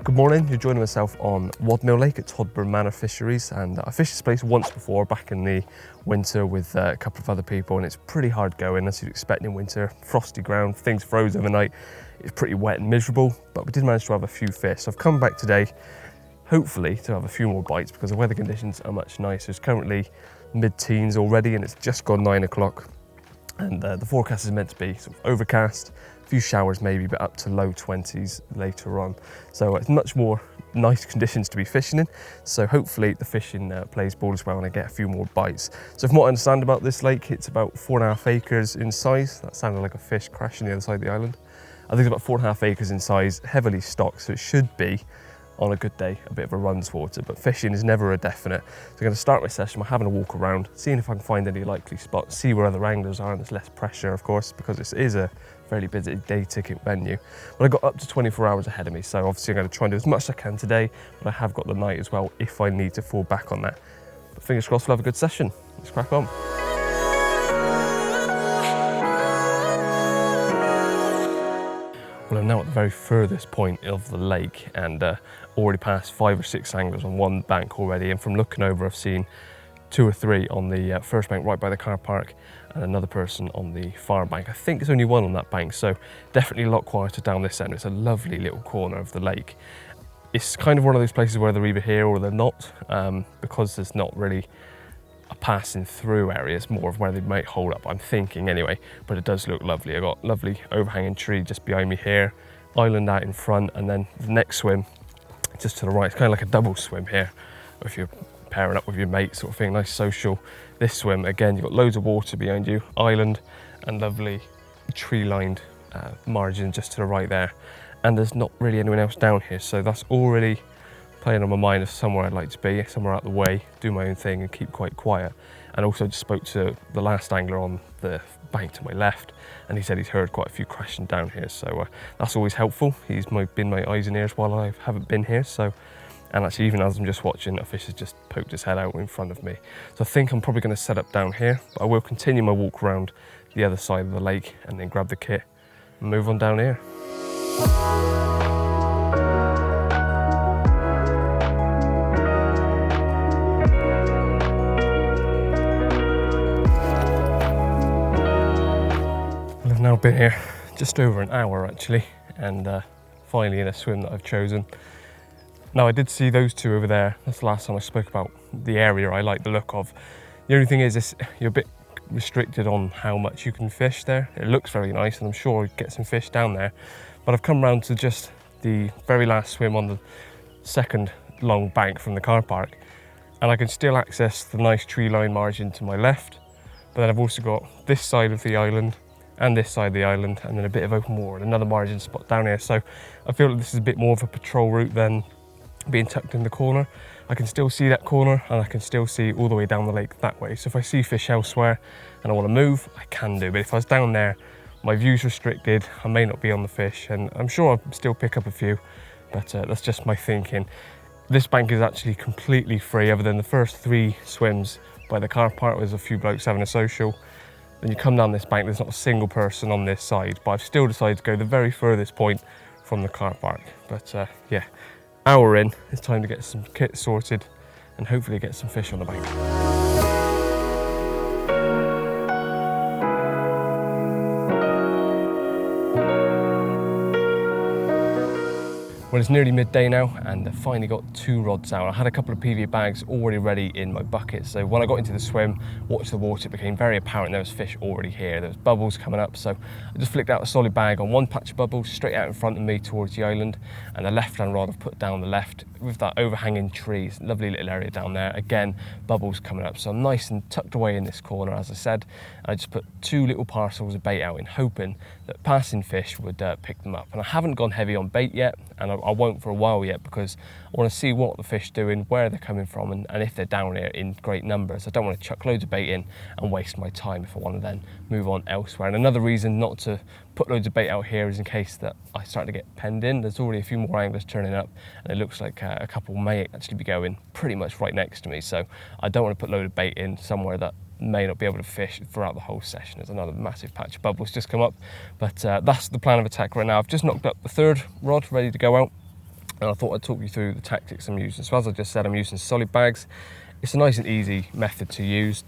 Good morning, you're joining myself on Wadmill Lake at Todber Manor Fisheries, and I fished this place once before back in the winter with a couple of other people, and it's pretty hard going as you'd expect in winter. Frosty ground, things froze overnight, it's pretty wet and miserable, but we did manage to have a few fish. So I've come back today, hopefully to have a few more bites because the weather conditions are much nicer. It's currently mid-teens already and it's just gone 9 o'clock. And the forecast is meant to be sort of overcast, a few showers maybe, but up to low 20s later on. So it's much more nice conditions to be fishing in. So hopefully the fishing plays ball as well and I get a few more bites. So from what I understand about this lake, it's about 4.5 acres in size. That sounded like a fish crashing the other side of the island. I think it's about 4.5 acres in size, heavily stocked, so it should be, on a good day, a bit of a runs water, but fishing is never a definite. So I'm going to start my session by having a walk around, seeing if I can find any likely spots, see where other anglers are, and there's less pressure, of course, because this is a fairly busy day ticket venue. But I've got up to 24 hours ahead of me, so obviously I'm going to try and do as much as I can today, but I have got the night as well if I need to fall back on that. But fingers crossed we'll have a good session. Let's crack on. Well, I'm now at the very furthest point of the lake and already passed 5 or 6 anglers on one bank already, and from looking over I've seen 2 or 3 on the first bank right by the car park and another person on the far bank. I think there's only one on that bank, so definitely a lot quieter down this end. It's a lovely little corner of the lake. It's kind of one of those places where they're either here or they're not, because there's not really a passing through area. It's more of where they might hold up, I'm thinking anyway, but it does look lovely. I've got lovely overhanging tree just behind me here, island out in front, and then the next swim just to the right. It's kind of like a double swim here if you're pairing up with your mate sort of thing, nice social. This swim, again, you've got loads of water behind you, island and lovely tree lined margin just to the right there, and there's not really anyone else down here, so that's already playing on my mind of somewhere I'd like to be, somewhere out the way, do my own thing and keep quite quiet. And also just spoke to the last angler on the bank to my left, and he said he's heard quite a few crashing down here, so that's always helpful. He's been my eyes and ears while I haven't been here, so, and actually even as I'm just watching, a fish has just poked his head out in front of me. So I think I'm probably going to set up down here, but I will continue my walk around the other side of the lake and then grab the kit and move on down here. I've now been here just over an hour actually, and finally in a swim that I've chosen. Now I did see those 2 over there. That's the last time I spoke about the area I like the look of. The only thing is you're a bit restricted on how much you can fish there. It looks very nice and I'm sure I'll get some fish down there, but I've come round to just the very last swim on the second long bank from the car park, and I can still access the nice tree line margin to my left, but then I've also got this side of the island and this side of the island, and then a bit of open water and another margin spot down here. So I feel like this is a bit more of a patrol route than being tucked in the corner. I can still see that corner and I can still see all the way down the lake that way. So if I see fish elsewhere and I want to move, I can do. But if I was down there, my view's restricted, I may not be on the fish, and I'm sure I'll still pick up a few, but that's just my thinking. This bank is actually completely free other than the first 3 swims by the car park. There's a few blokes having a social. Then you come down this bank, there's not a single person on this side, but I've still decided to go the very furthest point from the car park. But yeah, hour in, it's time to get some kit sorted and hopefully get some fish on the bank. Well, it's nearly midday now and I finally got 2 rods out. I had a couple of PV bags already ready in my bucket, so when I got into the swim, watched the water, it became very apparent there was fish already here. There was bubbles coming up, so I just flicked out a solid bag on one patch of bubbles straight out in front of me towards the island, and the left-hand rod I've put down the left with that overhanging trees, lovely little area down there. Again, bubbles coming up, so I'm nice and tucked away in this corner, as I said. I just put 2 little parcels of bait out in hoping that passing fish would pick them up. And I haven't gone heavy on bait yet, and I won't for a while yet, because I want to see what the fish are doing, where they're coming from, and if they're down here in great numbers. I don't want to chuck loads of bait in and waste my time if I want to then move on elsewhere. And another reason not to put loads of bait out here is in case that I start to get penned in. There's already a few more anglers turning up, and it looks like a couple may actually be going pretty much right next to me, so I don't want to put a load of bait in somewhere that may not be able to fish throughout the whole session. There's another massive patch of bubbles just come up, but that's the plan of attack right now. I've just knocked up the 3rd rod ready to go out. and I thought I'd talk you through the tactics I'm using. So as I just said, I'm using solid bags. It's a nice and easy method to use.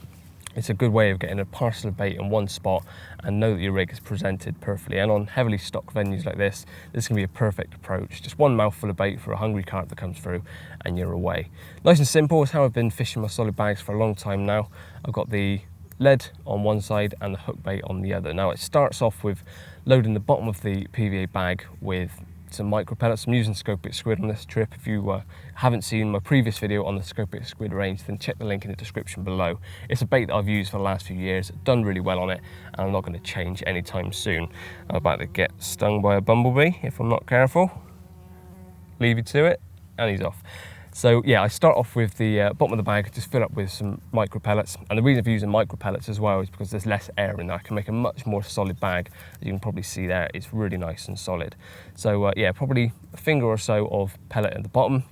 It's a good way of getting a parcel of bait in one spot and know that your rig is presented perfectly. And on heavily stocked venues like this can be a perfect approach. Just one mouthful of bait for a hungry carp that comes through and you're away. Nice and simple is how I've been fishing my solid bags for a long time now. I've got the lead on one side and the hook bait on the other. Now it starts off with loading the bottom of the PVA bag with some micro pellets. I'm using 𝘃𝗶𝗱𝗲 squid on this trip. If you haven't seen my previous video on the 𝘃𝗶𝗱𝗲 squid range, then check the link in the description below. It's a bait that I've used for the last few years, done really well on it, and I'm not going to change anytime soon. I'm about to get stung by a bumblebee if I'm not careful. Leave you to it, and he's off. So yeah, I start off with the bottom of the bag, just fill up with some micro pellets. And the reason for using micro pellets as well is because there's less air in there. I can make a much more solid bag. As you can probably see there, it's really nice and solid. So yeah, probably a finger or so of pellet at the bottom,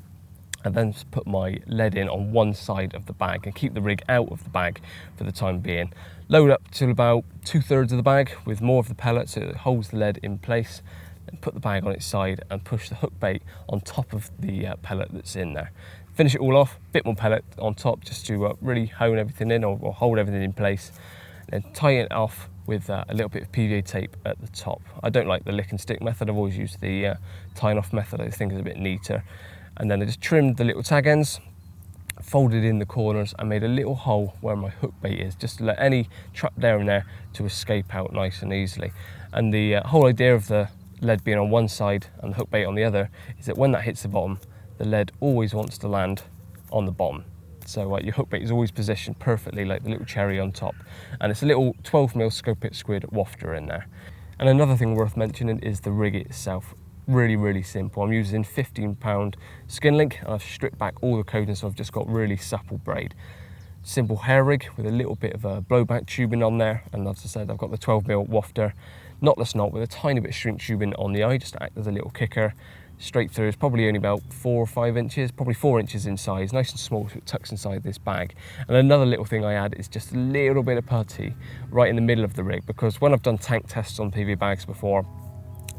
and then just put my lead in on one side of the bag and keep the rig out of the bag for the time being. Load up to about 2/3 of the bag with more of the pellet so it holds the lead in place. And put the bag on its side and push the hook bait on top of the pellet that's in there. Finish it all off, bit more pellet on top just to really hone everything in or hold everything in place. And then tie it off with a little bit of PVA tape at the top. I don't like the lick and stick method. I've always used the tying off method. I think it's a bit neater. And then I just trimmed the little tag ends, folded in the corners and made a little hole where my hook bait is, just to let any trapped air in there to escape out nice and easily. And the whole idea of the lead being on one side and the hook bait on the other is that when that hits the bottom, the lead always wants to land on the bottom. So your hook bait is always positioned perfectly like the little cherry on top. And it's a little 12mm 𝘃𝗶𝗱𝗲 squid wafter in there. And another thing worth mentioning is the rig itself. Really simple. I'm using 15-pound skin link and I've stripped back all the coating, so I've just got really supple braid. Simple hair rig with a little bit of a blowback tubing on there, and as I said, I've got the 12mm wafter, knotless knot with a tiny bit of shrink tubing on the eye just to act as a little kicker. Straight through, it's probably only about 4 or 5 inches, probably 4 inches in size, nice and small, so it tucks inside this bag. And another little thing I add is just a little bit of putty right in the middle of the rig, because when I've done tank tests on PVA bags before,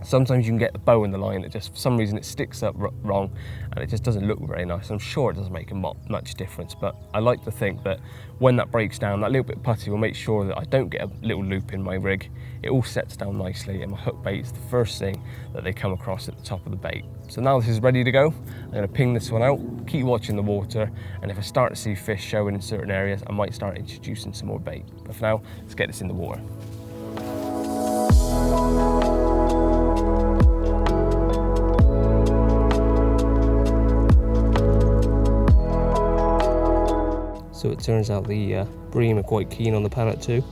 sometimes you can get the bow in the line that just for some reason it sticks up wrong and it just doesn't look very nice. I'm sure it doesn't make much difference, but I like to think that when that breaks down, that little bit of putty will make sure that I don't get a little loop in my rig. It all sets down nicely and my hook bait is the first thing that they come across at the top of the bait. So now this is ready to go. I'm going to ping this one out, keep watching the water, and if I start to see fish showing in certain areas, I might start introducing some more bait. But for now, let's get this in the water. So it turns out the bream are quite keen on the pellet too.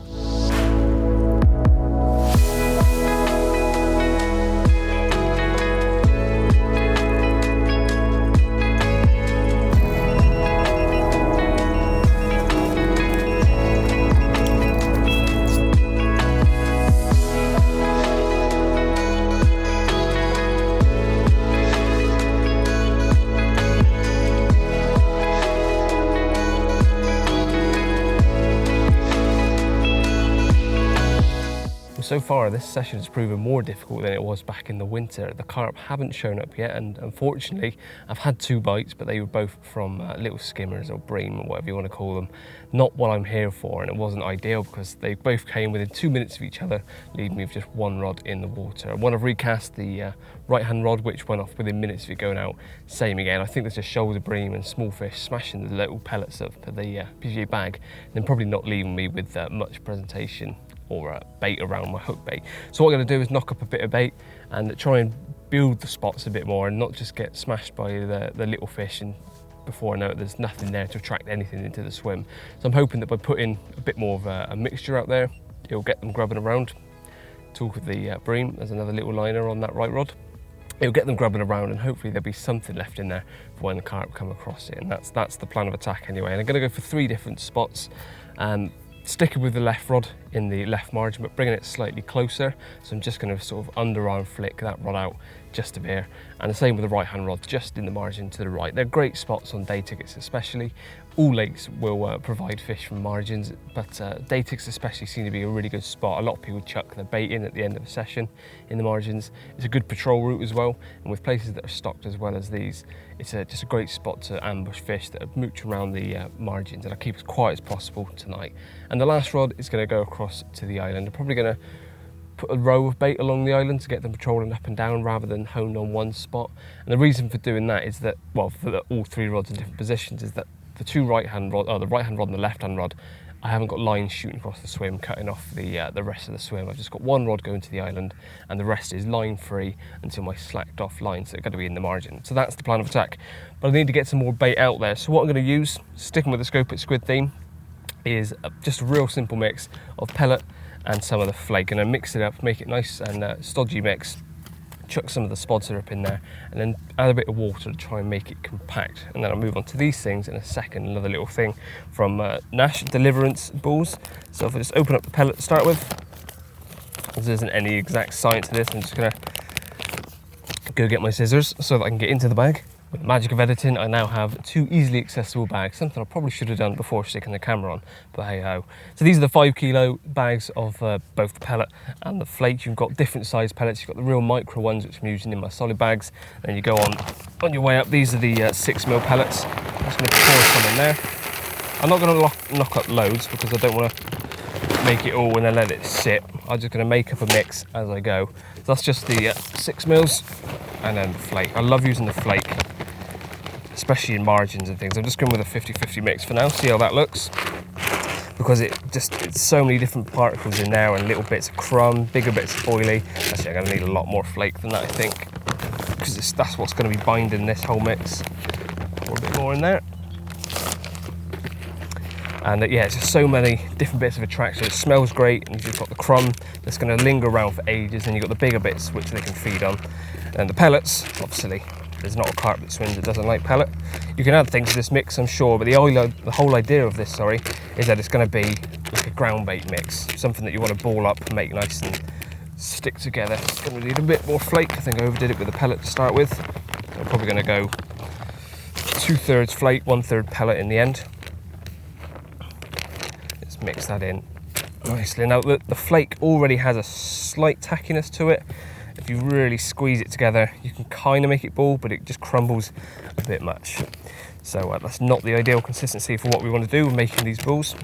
So far, this session has proven more difficult than it was back in the winter. The carp haven't shown up yet, and unfortunately, I've had 2 bites, but they were both from little skimmers or bream, or whatever you want to call them. Not what I'm here for, and it wasn't ideal because they both came within 2 minutes of each other, leaving me with just 1 rod in the water. When I've recast the right-hand rod, which went off within minutes of it going out, same again. I think there's just shoulder bream and small fish smashing the little pellets up to the PVA bag, and then probably not leaving me with much presentation or bait around my hook bait. So what I'm going to do is knock up a bit of bait and try and build the spots a bit more and not just get smashed by the little fish, and before I know it there's nothing there to attract anything into the swim. So I'm hoping that by putting a bit more of a mixture out there, it'll get them grubbing around. Talk with the bream, there's another little liner on that right rod. It'll get them grubbing around and hopefully there'll be something left in there for when the carp come across it, and that's the plan of attack anyway. And I'm going to go for 3 different spots. Sticking with the left rod in the left margin, but bringing it slightly closer. So I'm just going to sort of underarm flick that rod out just a bit, and the same with the right hand rod, just in the margin to the right. They're great spots on day tickets especially. All lakes will provide fish from margins, but day tickets especially seem to be a really good spot. A lot of people chuck their bait in at the end of a session in the margins. It's a good patrol route as well, and with places that are stocked as well as these, it's just a great spot to ambush fish that mooch around the margins, and I'll keep as quiet as possible tonight. And the last rod is going to go across to the island. I'm probably going to put a row of bait along the island to get them patrolling up and down rather than honed on one spot. And the reason for doing that is that, well, for all three rods in different positions, is that the two right-hand rod, the right-hand rod and the left-hand rod, I haven't got lines shooting across the swim, cutting off the rest of the swim. I've just got one rod going to the island, and the rest is line-free until my slacked off lines that are going to be in the margin. So that's the plan of attack. But I need to get some more bait out there. So what I'm going to use, sticking with the 𝘃𝗶𝗀𝗲 squid theme, is just a real simple mix of pellet and some of the flake, and I mix it up, make it nice and stodgy mix. Chuck some of the spod syrup in there, and then add a bit of water to try and make it compact. And then I'll move on to these things in a second. Another little thing from Nash Deliverance Balls. So if I just open up the pellet to start with, there isn't any exact science to this, I'm just gonna go get my scissors so that I can get into the bag. With the magic of editing, I now have two easily accessible bags, something I probably should have done before sticking the camera on, but hey ho. So these are the 5 kilo bags of both the pellet and the flake. You've got different size pellets. You've got the real micro ones, which I'm using in my solid bags. Then you go on your way up, these are the 6mm pellets. I'm just going to pour some in there. I'm not going to knock up loads because I don't want to make it all and then let it sit. I'm just going to make up a mix as I go. So that's just the 6mm and then the flake. I love using the flake, especially in margins and things. I'm just going with a 50-50 mix for now, see how that looks, because it's so many different particles in there and little bits of crumb, bigger bits of oily. Actually, I'm going to need a lot more flake than that, I think, because that's what's going to be binding this whole mix. Pour a bit more in there. And yeah, it's just so many different bits of attraction. It smells great, and you've got the crumb that's going to linger around for ages, and you've got the bigger bits which they can feed on. And the pellets, obviously, there's not a carp that swims that doesn't like pellet. You can add things to this mix, I'm sure, but the whole idea of this, is that it's going to be like a ground bait mix, something that you want to ball up and make nice and stick together. It's going to need a bit more flake. I think I overdid it with the pellet to start with. I'm probably going to go 2/3 flake, 1/3 pellet in the end. Let's mix that in nicely. Now the flake already has a slight tackiness to it. If you really squeeze it together, you can kind of make it ball, but it just crumbles a bit much. So that's not the ideal consistency for what we want to do with making these balls.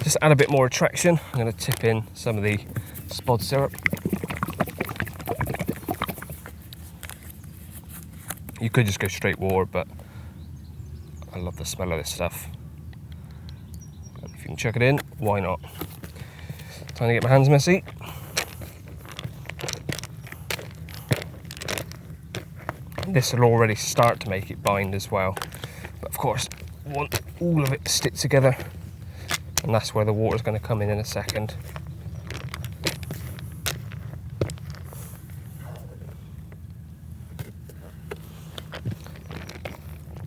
Just add a bit more attraction. I'm going to tip in some of the spod syrup. You could just go straight water, but I love the smell of this stuff. And if you can chuck it in, why not? Trying to get my hands messy. This will already start to make it bind as well, but of course I want all of it to stick together, and that's where the water's going to come in a second.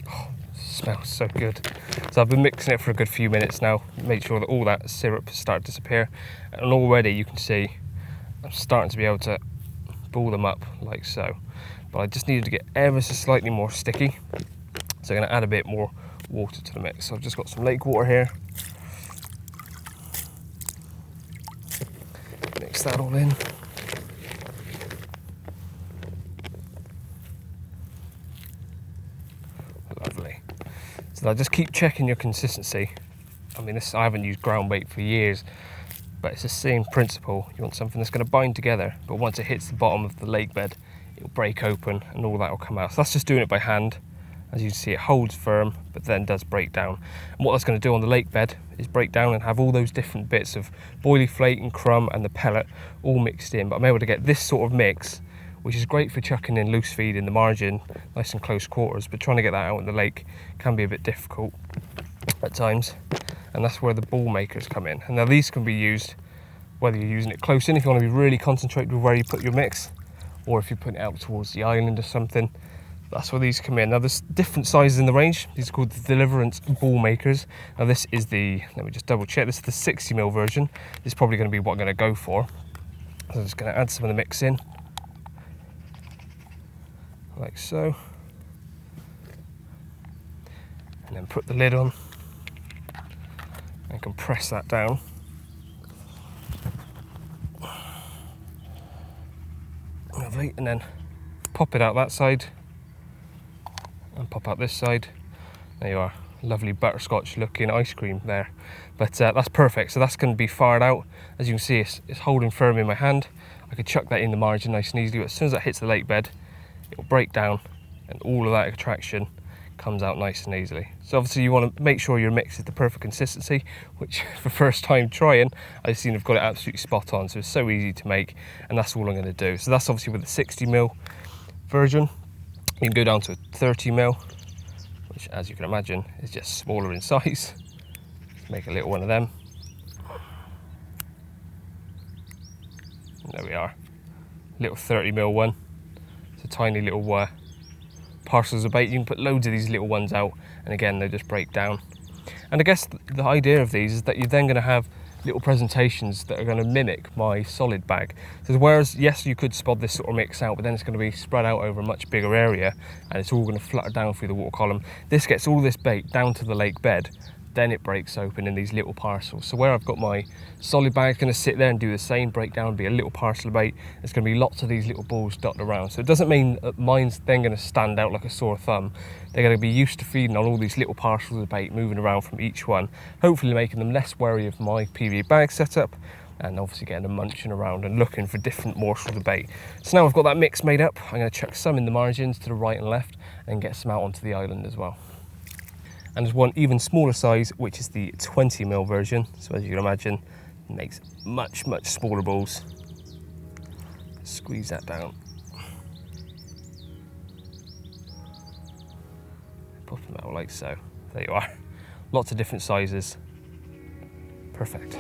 Oh, smells so good. So I've been mixing it for a good few minutes now, make sure that all that syrup has started to disappear, and already you can see I'm starting to be able to ball them up like so. But I just needed to get ever so slightly more sticky, so I'm going to add a bit more water to the mix. So I've just got some lake water here. Mix that all in. Lovely. So I just keep checking your consistency. I mean, I haven't used ground bait for years, but it's the same principle. You want something that's going to bind together, but once it hits the bottom of the lake bed, it'll break open and all that will come out. So that's just doing it by hand. As you can see, it holds firm, but then does break down. And what that's going to do on the lake bed is break down and have all those different bits of boilie flake and crumb and the pellet all mixed in. But I'm able to get this sort of mix, which is great for chucking in loose feed in the margin, nice and close quarters, but trying to get that out in the lake can be a bit difficult at times. And that's where the ball makers come in. And now these can be used, whether you're using it close in, if you want to be really concentrated with where you put your mix, or if you put it out towards the island or something, That's where these come in. Now there's different sizes in the range. These are called the Deliverance Ball Makers. Now this is the, let me just double check, this is the 60mm version. This is probably going to be what I'm going to go for. So I'm just going to add some of the mix in, like so. And then put the lid on and compress that down. Lovely, and then pop it out that side and pop out this side. There you are, lovely butterscotch looking ice cream there. But that's perfect, so that's going to be fired out. As you can see, it's holding firm in my hand. I could chuck that in the margin nice and easily, but as soon as that hits the lake bed, it will break down and all of that attraction comes out nice and easily. So obviously you want to make sure your mix is the perfect consistency, which for first time trying, I've seen I've got it absolutely spot on. So it's so easy to make, and that's all I'm going to do. So that's obviously with the 60mm version. You can go down to a 30mm, which as you can imagine is just smaller in size. Let's make a little one of them. And there we are, little 30mm one. It's a tiny little parcels of bait. You can put loads of these little ones out, and again they just break down. And I guess the idea of these is that you're then going to have little presentations that are going to mimic my solid bag. So whereas yes, you could spod this sort of mix out, but then it's going to be spread out over a much bigger area and it's all going to flutter down through the water column. This gets all this bait down to the lake bed, then it breaks open in these little parcels. So where I've got my solid bag, it's going to sit there and do the same, break down, be a little parcel of bait. There's going to be lots of these little balls dotted around. So it doesn't mean that mine's then going to stand out like a sore thumb. They're going to be used to feeding on all these little parcels of bait, moving around from each one, hopefully making them less wary of my PVA bag setup, and obviously getting them munching around and looking for different morsels of bait. So now I've got that mix made up, I'm going to chuck some in the margins to the right and left and get some out onto the island as well. And there's one even smaller size, which is the 20mm version. So as you can imagine, it makes much smaller balls. Squeeze that down. Pop them out like so. There you are. Lots of different sizes. Perfect.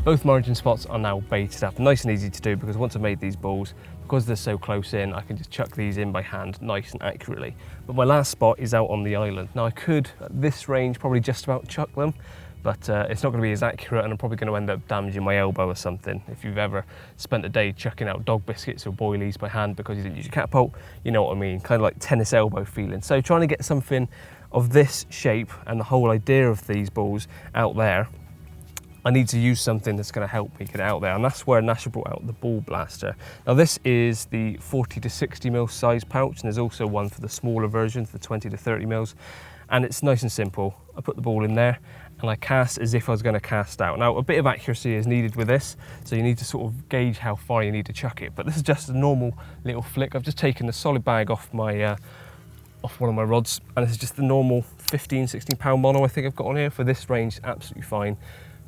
Both margin spots are now baited up, nice and easy to do, because once I've made these balls, because they're so close in, I can just chuck these in by hand nice and accurately. But my last spot is out on the island. Now I could, at this range, probably just about chuck them, but it's not going to be as accurate, and I'm probably going to end up damaging my elbow or something. If you've ever spent a day chucking out dog biscuits or boilies by hand because you didn't use your catapult, you know what I mean, kind of like tennis elbow feeling. So trying to get something of this shape and the whole idea of these balls out there, I need to use something that's going to help me get it out there, and that's where Nash brought out the ball blaster. Now this is the 40 to 60mm size pouch, and there's also one for the smaller versions, the 20 to 30mm, and it's nice and simple. I put the ball in there and I cast as if I was going to cast out. Now a bit of accuracy is needed with this, so you need to sort of gauge how far you need to chuck it, but this is just a normal little flick. I've just taken the solid bag off my off one of my rods, and this is just the normal 15-16 pound mono I think I've got on here. For this range, absolutely fine.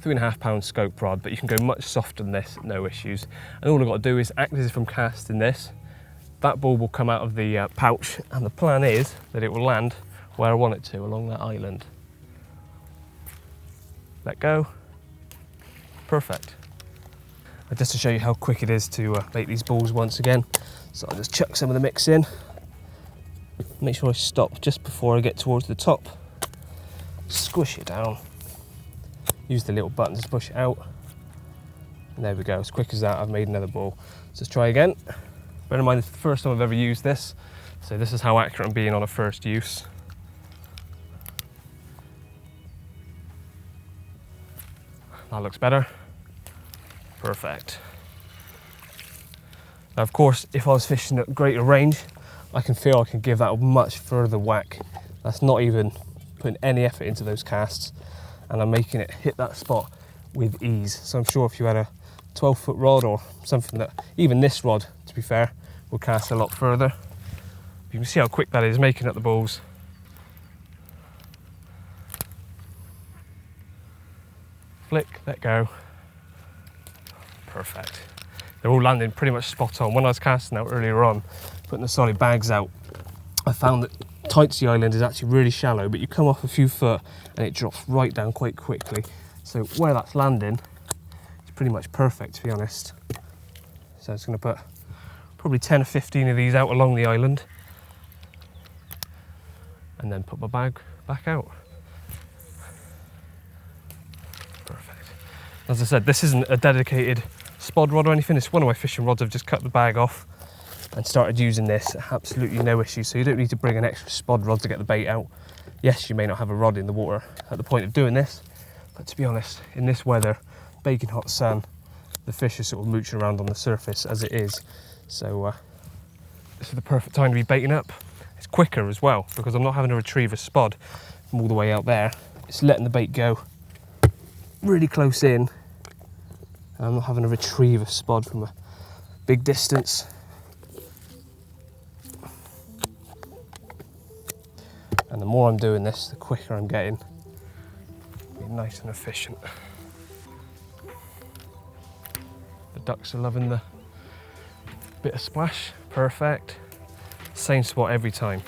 3.5 pound scope rod, but you can go much softer than this, no issues. And all I've got to do is act as if I'm casting this. That ball will come out of the pouch, and the plan is that it will land where I want it to, along that island. Let go. Perfect. And just to show you how quick it is to make these balls once again, so I'll just chuck some of the mix in. Make sure I stop just before I get towards the top. Squish it down. Use the little buttons to push it out. And there we go, as quick as that, I've made another ball. So let's try again. Bear in mind, it's the first time I've ever used this, so this is how accurate I'm being on a first use. That looks better. Perfect. Now, of course, if I was fishing at greater range, I can feel I can give that a much further whack. That's not even putting any effort into those casts, and I'm making it hit that spot with ease. So I'm sure if you had a 12-foot rod or something, that even this rod, to be fair, will cast a lot further. You can see how quick that is, making up the balls. Flick, let go. Perfect. they're all landing pretty much spot on. When I was casting out earlier on, putting the solid bags out, I found that 𝘃𝗶𝗀𝗲cie Island is actually really shallow, but you come off a few foot and it drops right down quite quickly. So where that's landing, it's pretty much perfect, to be honest. So it's going to put probably 10 or 15 of these out along the island, and then put my bag back out. Perfect. As I said, this isn't a dedicated spod rod or anything. It's one of my fishing rods. I've just cut the bag off and started using this. Absolutely no issue. So you don't need to bring an extra spod rod to get the bait out. Yes, you may not have a rod in the water at the point of doing this, but to be honest, in this weather, baking hot sun, the fish are sort of mooching around on the surface as it is. So this is the perfect time to be baiting up. It's quicker as well, because I'm not having to retrieve a spod from all the way out there. It's letting the bait go really close in, and I'm not having to retrieve a spod from a big distance. And the more I'm doing this, the quicker I'm getting. Being nice and efficient. The ducks are loving the bit of splash. Perfect. Same spot every time.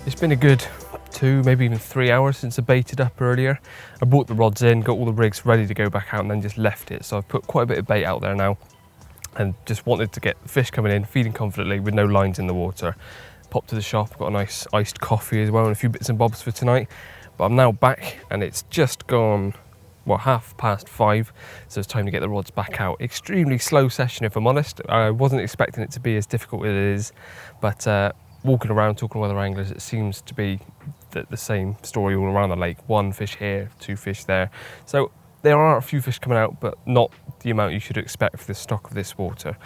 It's been a good 2, maybe even 3 hours since I baited up earlier. I brought the rods in, got all the rigs ready to go back out, and then just left it. So I've put quite a bit of bait out there now, and just wanted to get the fish coming in, feeding confidently with no lines in the water. Popped to the shop, got a nice iced coffee as well, and a few bits and bobs for tonight. But I'm now back, and it's just gone, well, 5:30, so it's time to get the rods back out. Extremely slow session, if I'm honest. I wasn't expecting it to be as difficult as it is, but walking around talking with other anglers, it seems to be the same story all around the lake. 1 fish here, 2 fish there. So there are a few fish coming out, but not the amount you should expect for the stock of this water.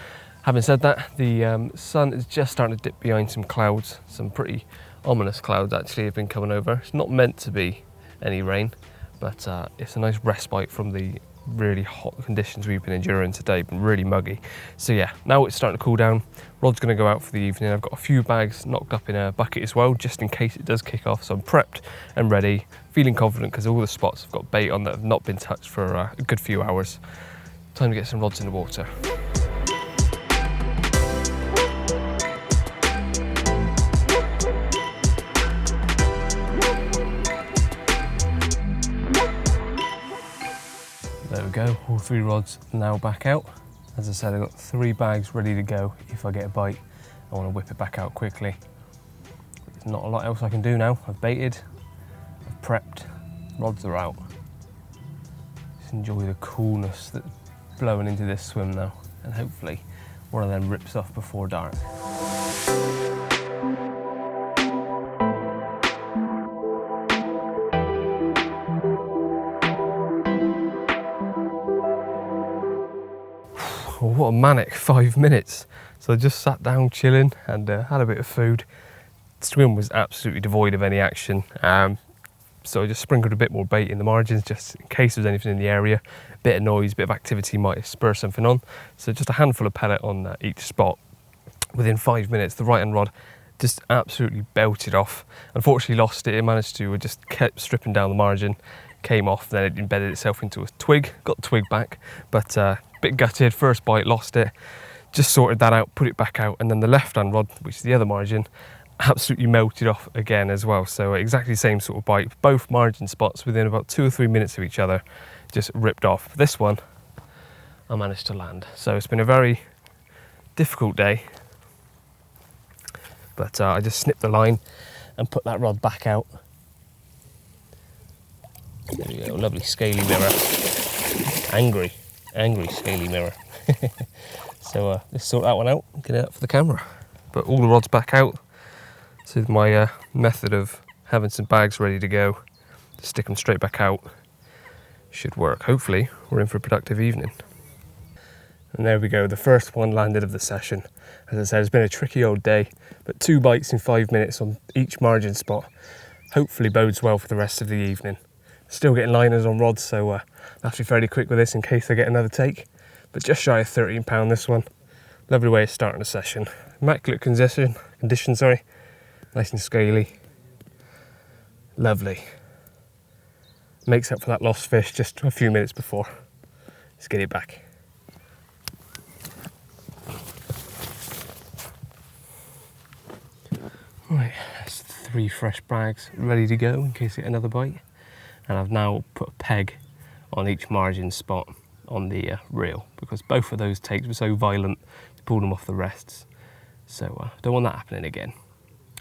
Having said that, the sun is just starting to dip behind some clouds. Some pretty ominous clouds actually have been coming over. It's not meant to be any rain, but it's a nice respite from the really hot conditions we've been enduring today. Been really muggy. So yeah, now it's starting to cool down. Rod's going to go out for the evening. I've got a few bags knocked up in a bucket as well, just in case it does kick off. So I'm prepped and ready, feeling confident because all the spots have got bait on that have not been touched for a good few hours. Time to get some rods in the water. There we go, all 3 rods now back out. As I said, I've got 3 bags ready to go. If I get a bite, I want to whip it back out quickly. There's not a lot else I can do now. I've baited, I've prepped, rods are out. Just enjoy the coolness that's blowing into this swim now, and hopefully one of them rips off before dark. Oh, what a manic 5 minutes. So I just sat down chilling and had a bit of food. The swim was absolutely devoid of any action. So I just sprinkled a bit more bait in the margins just in case there's anything in the area. A bit of noise, a bit of activity might spur something on. So just a handful of pellet on each spot. Within 5 minutes, the right hand rod just absolutely belted off. Unfortunately lost it. It managed to just kept stripping down the margin, came off, then it embedded itself into a twig, got the twig back, but bit gutted, first bite, lost it. Just sorted that out, put it back out, and then the left hand rod, which is the other margin, absolutely melted off again as well. So exactly the same sort of bite, both margin spots within about 2 or 3 minutes of each other, just ripped off. This one I managed to land. So it's been a very difficult day, but I just snipped the line and put that rod back out. There we go, lovely scaly mirror. Angry scaly mirror. So let's sort that one out and get it up for the camera. But all the rods back out. So my method of having some bags ready to go, just stick them straight back out, should work. Hopefully we're in for a productive evening. And there we go, the first one landed of the session. As I said, it's been a tricky old day, but 2 bites in 5 minutes on each margin spot. hopefully bodes well for the rest of the evening. Still getting liners on rods, so I have to be fairly quick with this in case I get another take. But just shy of £13 this one. Lovely way of starting a session. Immaculate condition, sorry. Nice and scaly. Lovely. Makes up for that lost fish just a few minutes before. Let's get it back. Right, that's 3 fresh bags ready to go in case I get another bite. And I've now put a peg on each margin spot on the reel because both of those takes were so violent to pull them off the rests. So I don't want that happening again.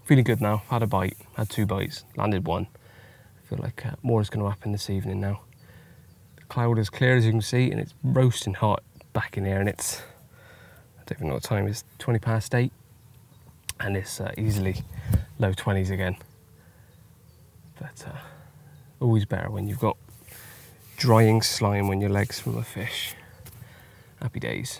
Feeling good now, had a bite, had 2 bites, landed 1. I feel like more is going to happen this evening now. The cloud is clear as you can see and it's roasting hot back in here, and it's, I don't even know what time it is, 8:20. And it's easily low 20s again. But always better when you've got drying slime on your legs from a fish. Happy days.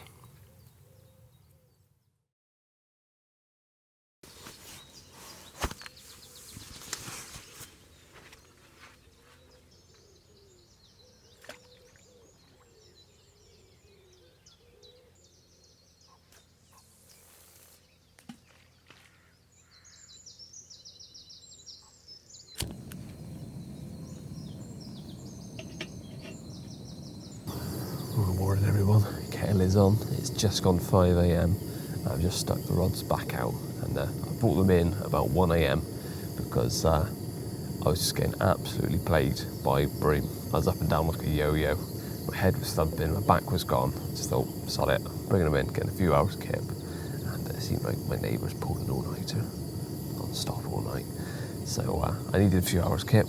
Good morning everyone, kettle is on, it's just gone 5 AM. I've just stuck the rods back out and I brought them in about 1 AM because I was just getting absolutely plagued by bream. I was up and down like a yo-yo, my head was thumping, my back was gone. I just thought, sod it, bringing them in, getting a few hours kip, and it seemed like my neighbours pulled an all-nighter, non-stop all night. So I needed a few hours kip,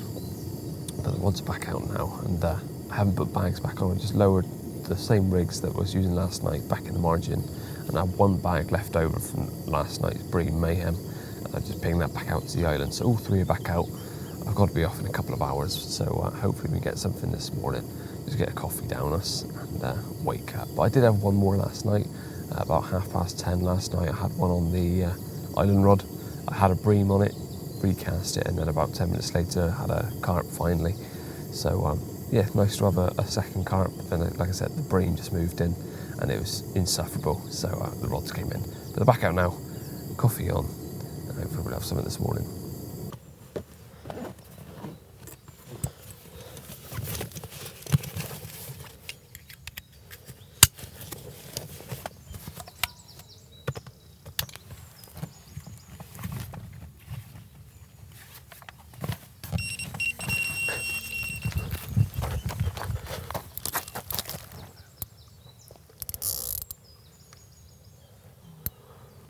but the rods are back out now, and I haven't put bags back on, I just lowered the same rigs that I was using last night back in the margin, and I have 1 bag left over from last night's bream mayhem, and I just pinged that back out to the island. So all 3 are back out. I've got to be off in a couple of hours, so hopefully we get something this morning. Just get a coffee down us and wake up. But I did have 1 more last night, about 10:30 last night. I had one on the island rod. I had a bream on it, recast it, and then about 10 minutes later I had a carp finally. So yeah, nice to have a second carp. Then, like I said, the bream just moved in and it was insufferable, so the rods came in. But they're back out now, coffee on, and hopefully we'll have something this morning.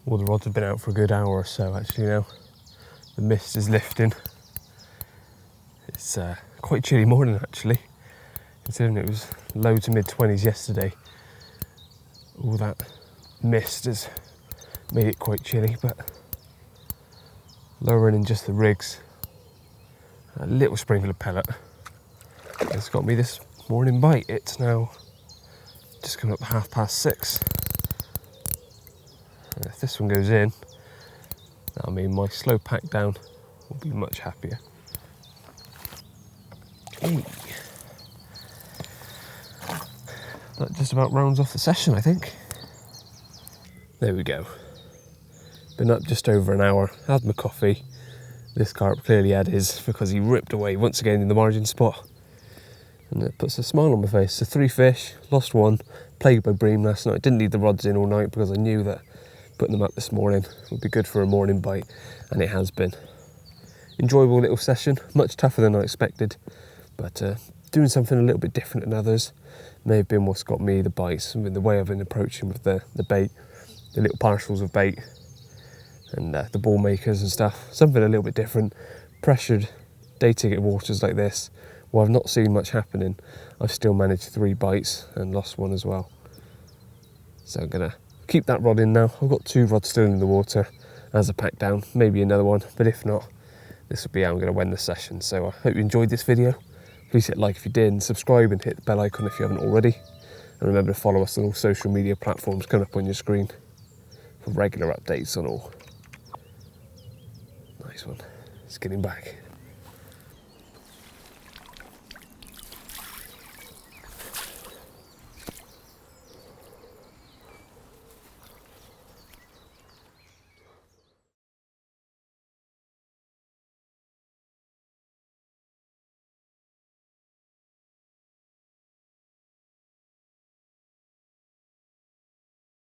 Well, the rods have been out for a good hour or so actually now. The mist is lifting. It's quite chilly morning actually, considering it was low to mid-20s yesterday. All that mist has made it quite chilly, but lowering in just the rigs. A little sprinkle of pellet has got me this morning bite. It's now just coming up 6:30. And if this one goes in, that'll mean my slow pack down will be much happier. Hey. That just about rounds off the session, I think. There we go. Been up just over an hour, had my coffee. This carp clearly had his because he ripped away once again in the margin spot. And it puts a smile on my face. So 3 fish, lost 1, plagued by bream last night. Didn't leave the rods in all night because I knew that putting them up this morning would be good for a morning bite, and it has been. Enjoyable little session, much tougher than I expected, but doing something a little bit different than others may have been what's got me the bites. I mean, the way I've been approaching with the bait, the little parcels of bait, and the ball makers and stuff. Something a little bit different. Pressured day ticket waters like this, where I've not seen much happening, I've still managed 3 bites and lost 1 as well. So I'm gonna keep that rod in now. I've got 2 rods still in the water as a pack down, maybe another one, but if not, this will be how I'm going to end the session. So I hope you enjoyed this video. Please hit like if you did, and subscribe and hit the bell icon if you haven't already. And remember to follow us on all social media platforms coming up on your screen for regular updates on all. Nice one. It's getting back.